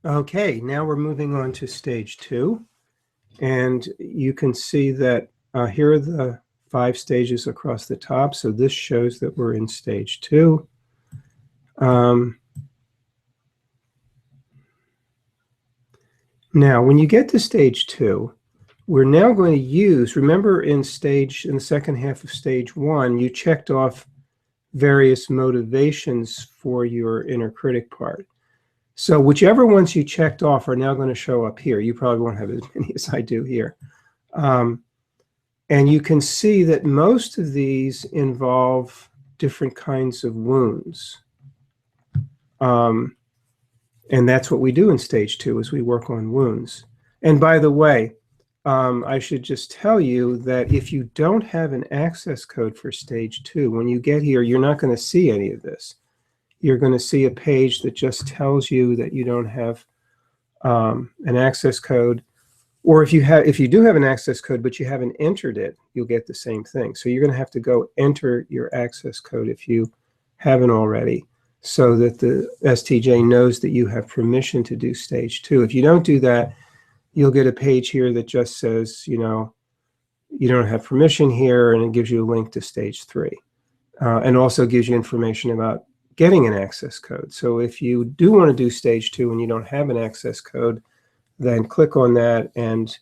Okay, now we're moving on to stage 2, and you can see that here are the 5 stages across the top. So this shows that we're in stage 2. Now, when you get to stage 2, we're now going to use, remember in the second half of stage 1, you checked off various motivations for your inner critic part. So whichever ones you checked off are now going to show up here. You probably won't have as many as I do here. And you can see that most of these involve different kinds of wounds. And that's what we do in stage 2, is we work on wounds. And by the way, I should just tell you that if you don't have an access code for stage 2, when you get here, you're not going to see any of this. You're going to see a page that just tells you that you don't have an access code. Or if you do have an access code, but you haven't entered it, you'll get the same thing. So you're going to have to go enter your access code if you haven't already, so that the STJ knows that you have permission to do stage 2. If you don't do that, you'll get a page here that just says, you don't have permission here, and it gives you a link to stage 3. And also gives you information about getting an access code. So if you do want to do stage 2 and you don't have an access code, then click on that, and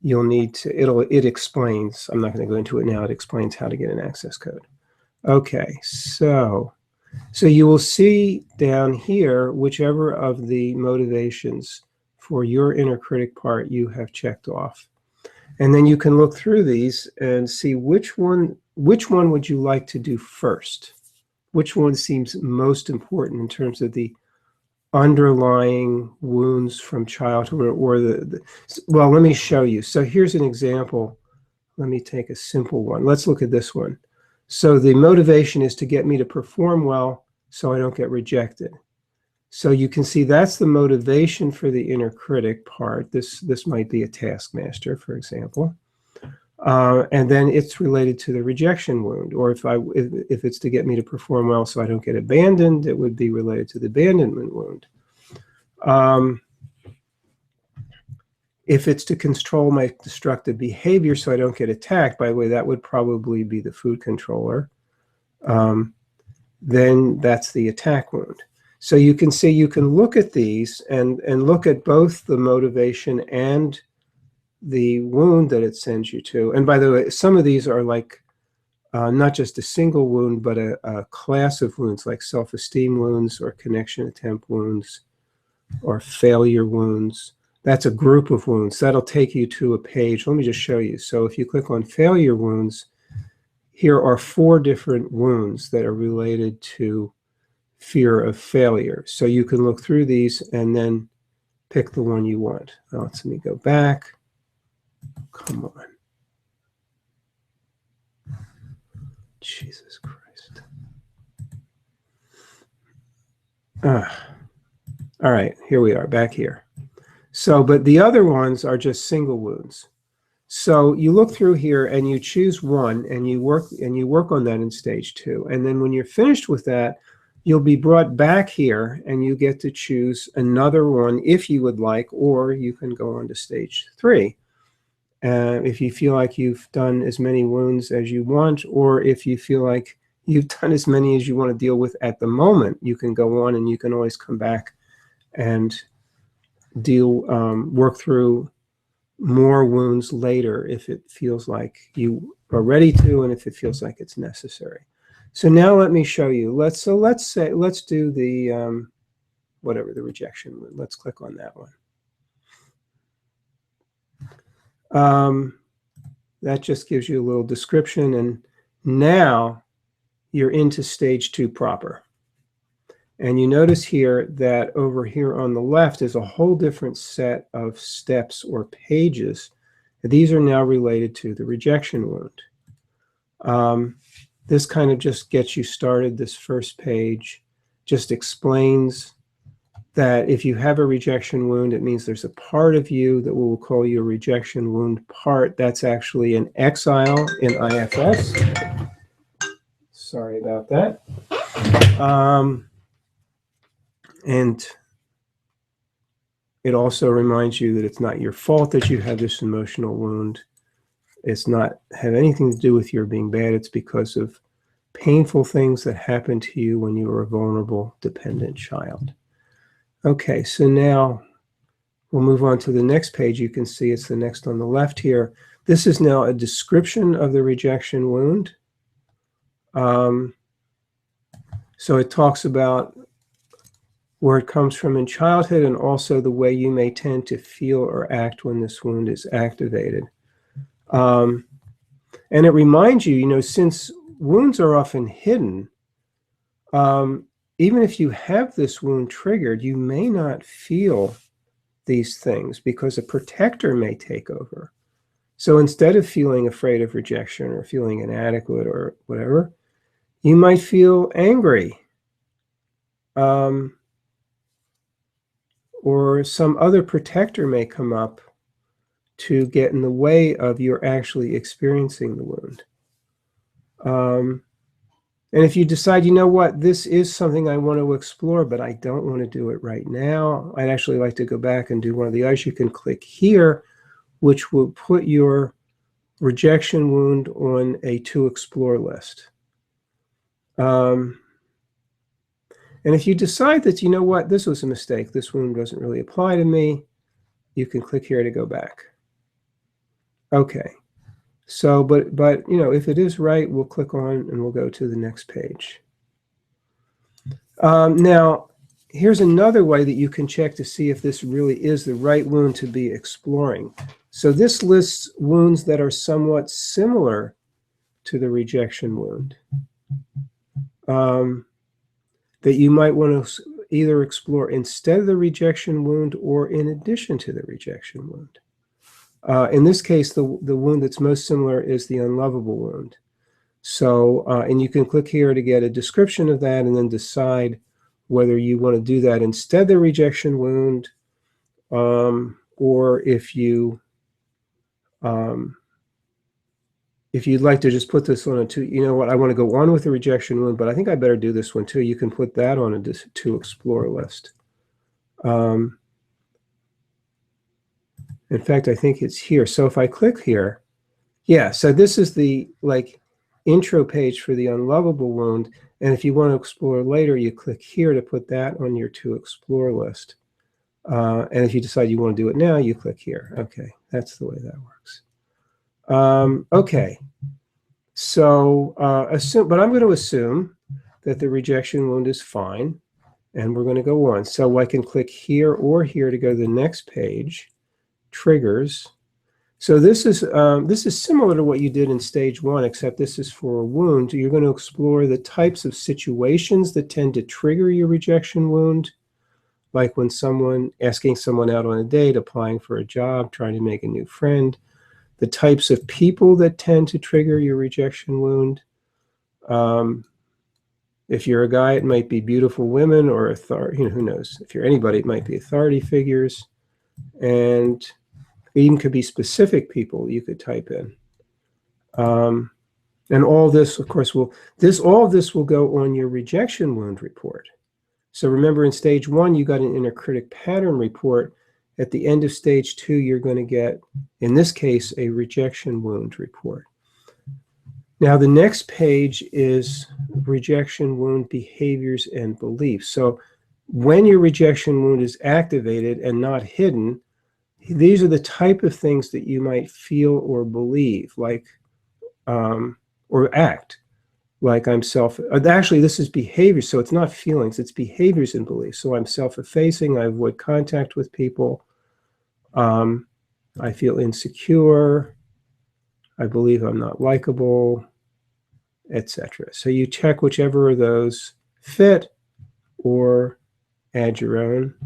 you'll need to, it explains, I'm not going to go into it now, it explains how to get an access code. Okay, so you will see down here whichever of the motivations for your inner critic part you have checked off. And then you can look through these and see which one would you like to do first? Which one seems most important in terms of the underlying wounds from childhood, or well, let me show you. So here's an example. Let me take a simple one. Let's look at this one. So the motivation is to get me to perform well so I don't get rejected. So you can see that's the motivation for the inner critic part. This might be a taskmaster, for example. And then it's related to the rejection wound. Or if it's to get me to perform well so I don't get abandoned, it would be related to the abandonment wound. If it's to control my destructive behavior so I don't get attacked, by the way, that would probably be the food controller, then that's the attack wound. So you can see, you can look at these and look at both the motivation and the wound that it sends you to. And by the way, some of these are like not just a single wound, but a class of wounds, like self-esteem wounds or connection attempt wounds or failure wounds. That's a group of wounds. That'll take you to a page. Let me just show you. So if you click on failure wounds, here are 4 different wounds that are related to fear of failure. So you can look through these and then pick the one you want. Now, let me go back. Come on. Jesus Christ. All right, here we are, back here. So, but the other ones are just single wounds. So you look through here and you choose one, and you work on that in stage 2. And then when you're finished with that, you'll be brought back here and you get to choose another one if you would like, or you can go on to stage 3. If you feel like you've done as many wounds as you want, or if you feel like you've done as many as you want to deal with at the moment, you can go on, and you can always come back and work through more wounds later if it feels like you are ready to, and if it feels like it's necessary. So now let me show you. Let's do the whatever, the rejection wound. Let's click on that one. That just gives you a little description, and now you're into stage 2 proper. And you notice here that over here on the left is a whole different set of steps or pages. These are now related to the rejection wound. This kind of just gets you started. This first page just explains that if you have a rejection wound, it means there's a part of you that we'll call your rejection wound part. That's actually an exile in IFS. Sorry about that. And It also reminds you that it's not your fault that you have this emotional wound. It's not have anything to do with your being bad. It's because of painful things that happened to you when you were a vulnerable, dependent child. Okay, so now we'll move on to the next page. You can see it's the next on the left here. This is now a description of the rejection wound. So it talks about where it comes from in childhood and also the way you may tend to feel or act when this wound is activated. And it reminds you, you know, since wounds are often hidden, even if you have this wound triggered, you may not feel these things because a protector may take over. So instead of feeling afraid of rejection or feeling inadequate or whatever, you might feel angry. Or some other protector may come up to get in the way of your actually experiencing the wound. And if you decide, you know what, this is something I want to explore, but I don't want to do it right now, I'd actually like to go back and do one of the others, you can click here, which will put your rejection wound on a to explore list. And if you decide that, you know what, this was a mistake, this wound doesn't really apply to me, you can click here to go back. Okay. So, but you know, if it is right, we'll click on and we'll go to the next page. Now, here's another way that you can check to see if this really is the right wound to be exploring. So this lists wounds that are somewhat similar to the rejection wound that you might want to either explore instead of the rejection wound or in addition to the rejection wound. In this case, the wound that's most similar is the unlovable wound. So, and you can click here to get a description of that and then decide whether you want to do that instead of the rejection wound, or if you'd like to just put this on a to, you know what, I want to go on with the rejection wound, but I think I better do this one too. You can put that on a to explore list. In fact, I think it's here. So if I click here, yeah, so this is the intro page for the unlovable wound. And if you want to explore later, you click here to put that on your to explore list. And if you decide you want to do it now, you click here. Okay, that's the way that works. Okay, so but I'm going to assume that the rejection wound is fine, and we're going to go on. So I can click here or here to go to the next page. Triggers. So this is similar to what you did in stage 1, except this is for a wound. You're going to explore the types of situations that tend to trigger your rejection wound, like when asking someone out on a date, applying for a job, trying to make a new friend, the types of people that tend to trigger your rejection wound. If you're a guy, it might be beautiful women or authority, who knows? If you're anybody, it might be authority figures. And it even could be specific people you could type in. And all this, of course, all of this will go on your rejection wound report. So remember, in stage 1, you got an inner critic pattern report. At the end of stage 2, you're going to get, in this case, a rejection wound report. Now, the next page is rejection wound behaviors and beliefs. So when your rejection wound is activated and not hidden, these are the type of things that you might feel or believe, like, or act, like actually this is behavior, so it's not feelings, it's behaviors and beliefs. So I'm self-effacing, I avoid contact with people, I feel insecure, I believe I'm not likable, etc. So you check whichever of those fit or add your own.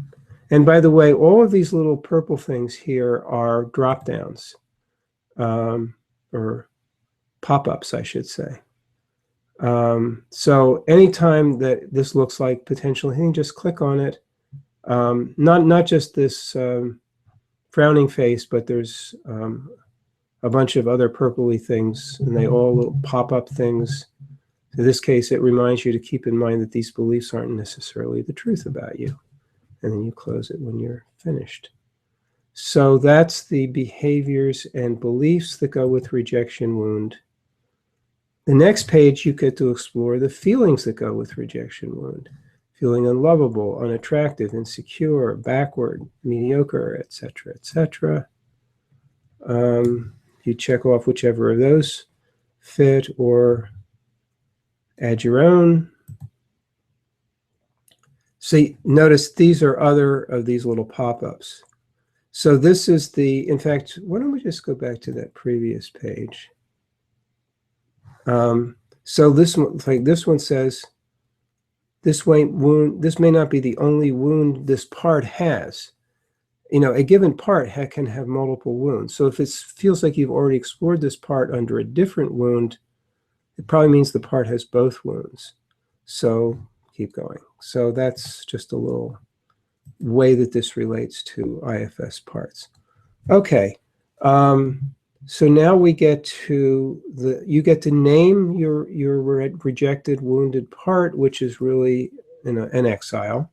And by the way, all of these little purple things here are drop downs, or pop-ups, I should say. So anytime that this looks like potential hitting, just click on it. Not just this frowning face, but there's a bunch of other purpley things, and they all little pop-up things. In this case, it reminds you to keep in mind that these beliefs aren't necessarily the truth about you. and then you close it when you're finished. So that's the behaviors and beliefs that go with rejection wound. The next page, you get to explore the feelings that go with rejection wound. Feeling unlovable, unattractive, insecure, backward, mediocre, etc., etc. You check off whichever of those fit or add your own. See, notice these are other of these little pop-ups. So this is the, in fact, why don't we just go back to that previous page? So this one, like this one says, this may not be the only wound this part has. You know, a given part can have multiple wounds. So if it feels like you've already explored this part under a different wound, it probably means the part has both wounds. So keep going. So that's just a little way that this relates to IFS parts. Okay. So now we get to you get to name your rejected, wounded part, which is really an exile.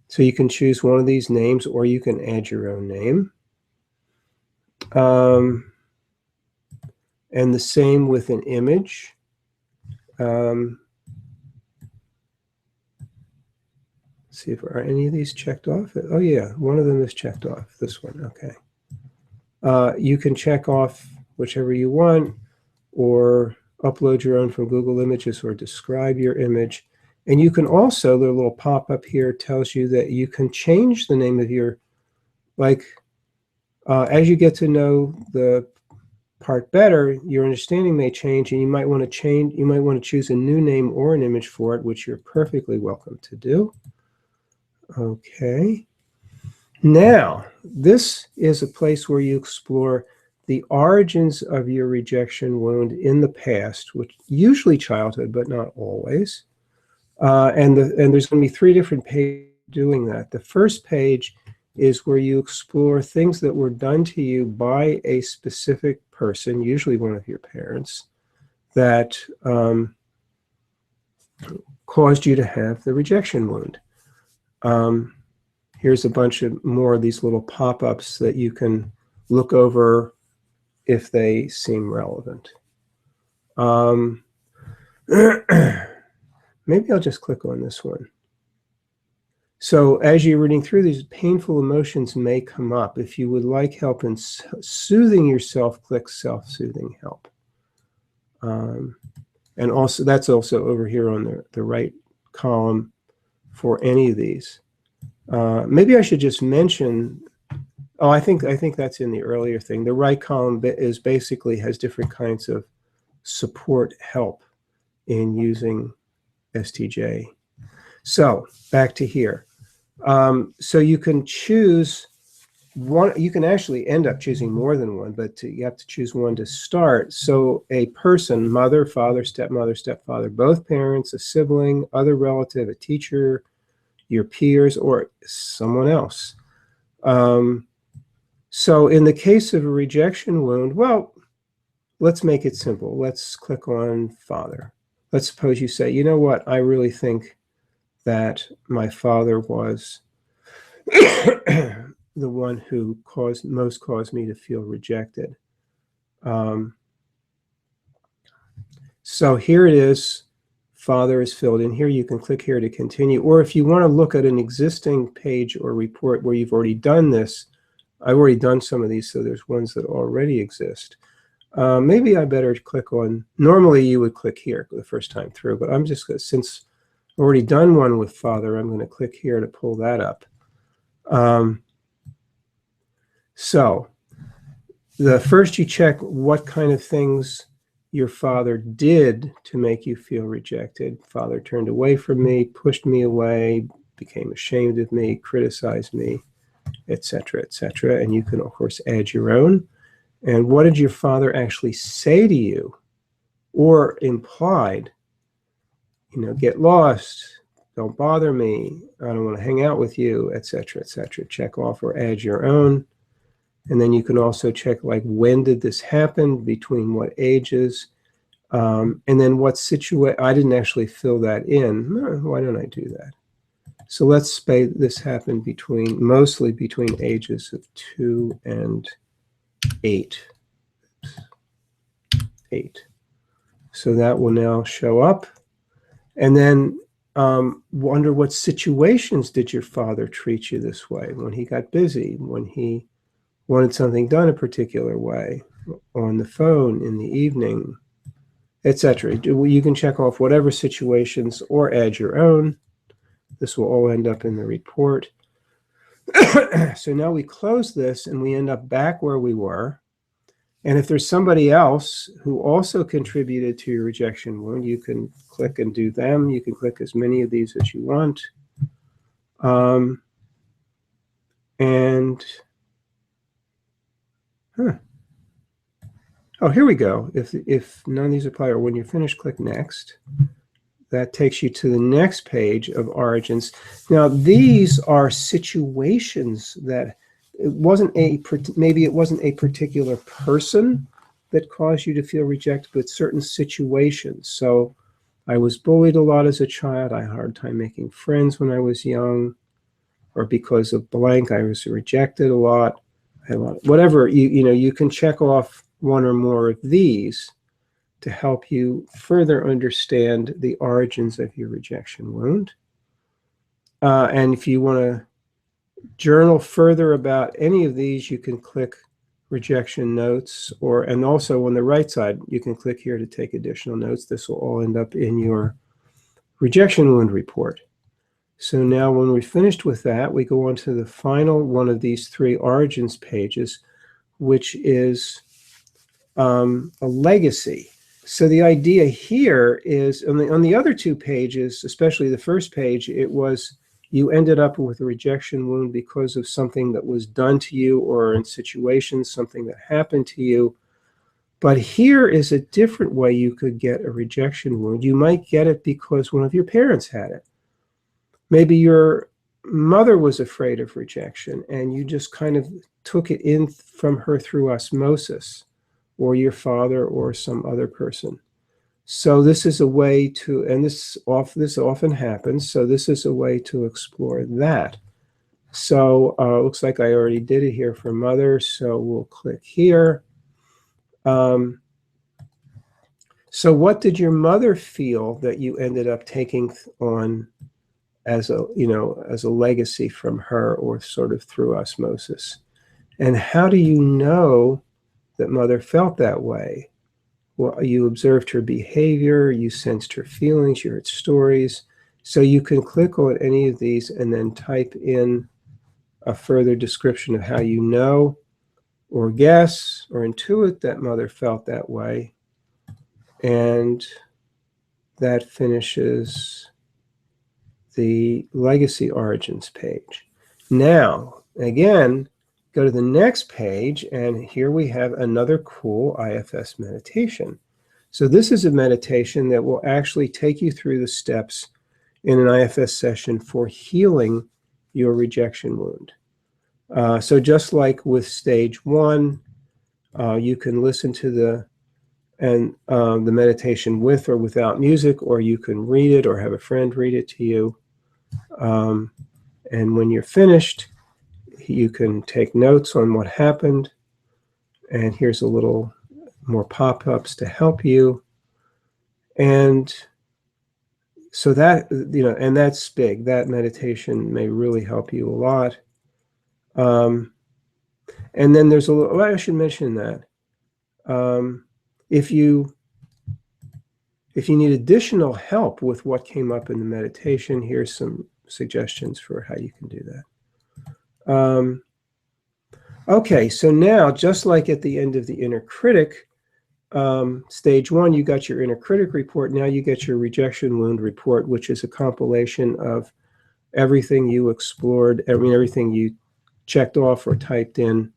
So you can choose one of these names, or you can add your own name. And the same with an image. See if are any of these checked off. Oh yeah, one of them is checked off. This one, okay. You can check off whichever you want, or upload your own from Google Images, or describe your image. And you can also, the little pop-up here tells you that you can change the name of your, like, as you get to know the part better, your understanding may change, and you might want to choose a new name or an image for it, which you're perfectly welcome to do. Okay. Now, this is a place where you explore the origins of your rejection wound in the past, which usually childhood, but not always. And there's going to be 3 different pages doing that. The first page is where you explore things that were done to you by a specific person, usually one of your parents, that caused you to have the rejection wound. Here's a bunch of more of these little pop-ups that you can look over if they seem relevant. Maybe I'll just click on this one. So as you're reading through these, painful emotions may come up. If you would like help in soothing yourself, click self-soothing help. And also, that's also over here on the right column for any of these. Maybe I should just mention, oh, I think that's in the earlier thing. The right column is basically has different kinds of support help in using STJ. So back to here. So you can choose one. You can actually end up choosing more than one, but you have to choose one to start. So a person, mother, father, stepmother, stepfather, both parents, a sibling, other relative, a teacher, your peers, or someone else. So in the case of a rejection wound, well, let's make it simple. Let's click on father. Let's suppose you say, you know what, I really think that my father was the one who caused me to feel rejected. So here it is. Father is filled in here. You can click here to continue. Or if you want to look at an existing page or report where you've already done this, I've already done some of these, so there's ones that already exist. Maybe I better click on, normally you would click here the first time through, but I'm just going to, since I've already done one with father, I'm going to click here to pull that up. So the first you check what kind of things your father did to make you feel rejected. Father turned away from me, pushed me away, became ashamed of me, criticized me, etc., etc. And you can, of course, add your own. And what did your father actually say to you or implied? You know, get lost, don't bother me, I don't want to hang out with you, etc., etc. Check off or add your own. And then you can also check, like, when did this happen, between what ages, and then what situation. I didn't actually fill that in. Why don't I do that? So let's say this happened mostly between ages of 2 and 8. 8. So that will now show up. And then wonder what situations did your father treat you this way? When he got busy, when he wanted something done a particular way, on the phone, in the evening, etc. You can check off whatever situations or add your own. This will all end up in the report. So now we close this and we end up back where we were. And if there's somebody else who also contributed to your rejection wound, you can click and do them. You can click as many of these as you want. Oh, here we go. If none of these apply, or when you're finished, click next. That takes you to the next page of origins. Now, these are situations that maybe it wasn't a particular person that caused you to feel rejected, but certain situations. So I was bullied a lot as a child. I had a hard time making friends when I was young, or because of blank, I was rejected a lot. Whatever, you can check off one or more of these to help you further understand the origins of your rejection wound. And if you want to journal further about any of these, you can click rejection notes, and also on the right side, you can click here to take additional notes. This will all end up in your rejection wound report. So now when we're finished with that, we go on to the final one of these 3 origins pages, which is a legacy. So the idea here is, on the other 2 pages, especially the first page, it was you ended up with a rejection wound because of something that was done to you, or in situations, something that happened to you. But here is a different way you could get a rejection wound. You might get it because one of your parents had it. Maybe your mother was afraid of rejection, and you just kind of took it in from her through osmosis, or your father or some other person. So this is a way to, and this often happens, so this is a way to explore that. So looks like I already did it here for mother, so we'll click here. So what did your mother feel that you ended up taking on as a legacy from her, or sort of through osmosis? And how do you know that mother felt that way? Well, you observed her behavior, you sensed her feelings, you heard stories. So you can click on any of these and then type in a further description of how you know, or guess, or intuit that mother felt that way. And that finishes the legacy origins page. Now, again, go to the next page, and here we have another cool IFS meditation. So this is a meditation that will actually take you through the steps in an IFS session for healing your rejection wound. So just like with stage 1, you can listen to the meditation with or without music, or you can read it or have a friend read it to you. And when you're finished, you can take notes on what happened. And here's a little more pop-ups to help you. And so that, and that's big. That meditation may really help you a lot. And then there's I should mention that. If you need additional help with what came up in the meditation, here's some suggestions for how you can do that. Okay, so now, just like at the end of the inner critic, stage 1, you got your inner critic report. Now you get your rejection wound report, which is a compilation of everything you explored, everything you checked off or typed in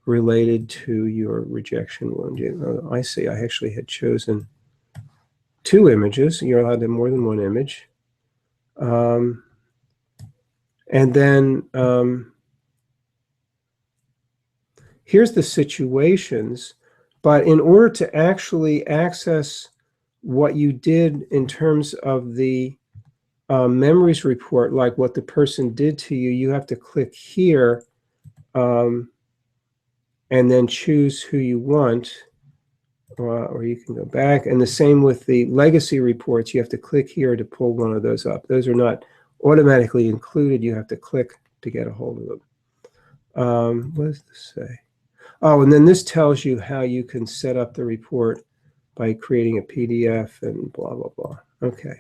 related to your rejection wound. I see, I actually had chosen 2 images. You're allowed to have more than 1 image. And then here's the situations. But in order to actually access what you did in terms of the memories report, like what the person did to you, you have to click here and then choose who you want, or you can go back. And the same with the legacy reports. You have to click here to pull one of those up. Those are not automatically included. You have to click to get a hold of them. What does this say? Oh, and then this tells you how you can set up the report by creating a PDF and blah, blah, blah. Okay.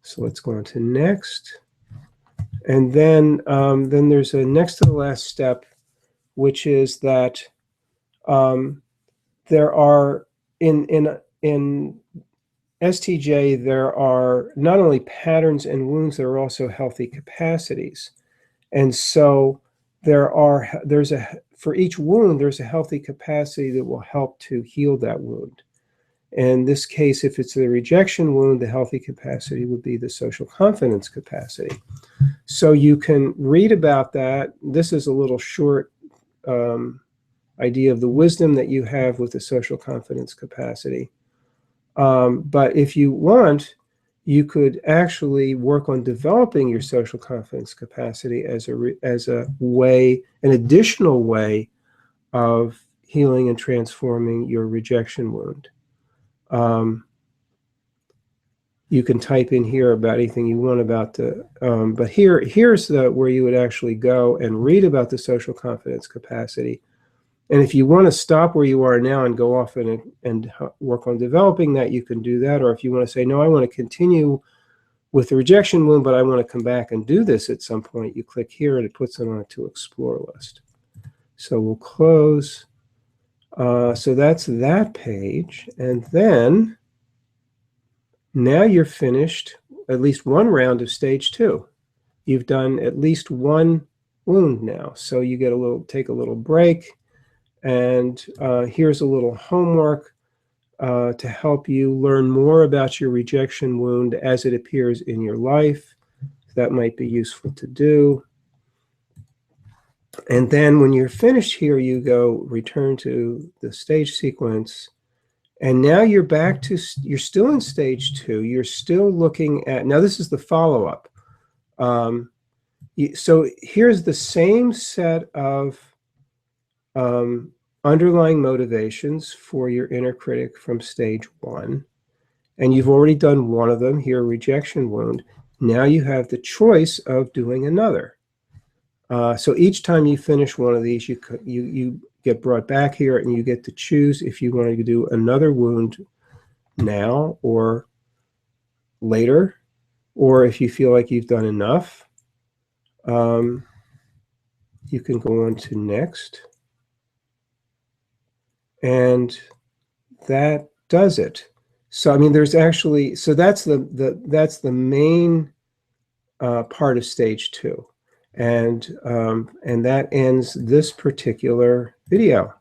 So let's go on to next. And then there's a next to the last step, which is that there are in STJ, there are not only patterns and wounds, there are also healthy capacities. And so for each wound, there's a healthy capacity that will help to heal that wound. In this case, if it's the rejection wound, the healthy capacity would be the social confidence capacity. So you can read about that. This is a little short idea of the wisdom that you have with the social confidence capacity. But if you want, you could actually work on developing your social confidence capacity as a way, an additional way of healing and transforming your rejection wound. You can type in here about anything you want about the, but here's where you would actually go and read about the social confidence capacity. And if you want to stop where you are now and go off and work on developing that, you can do that. Or if you want to say, no, I want to continue with the rejection wound, but I want to come back and do this at some point, you click here and it puts it on a to explore list. So we'll close. So that's that page. And then now you're finished at least one round of stage 2. You've done at least one wound now. So you get take a little break. And here's a little homework to help you learn more about your rejection wound as it appears in your life. That might be useful to do. And then when you're finished here, you go return to the stage sequence. And now you're back to, you're still in stage 2. You're still looking at, now this is the follow-up. So here's the same set of underlying motivations for your inner critic from stage 1. And you've already done one of them here, rejection wound. Now you have the choice of doing another. So each time you finish one of these, you get brought back here and you get to choose if you want to do another wound now or later, or if you feel like you've done enough. You can go on to next. And that does it. So I mean, there's actually, so that's the main part of stage 2, and that ends this particular video.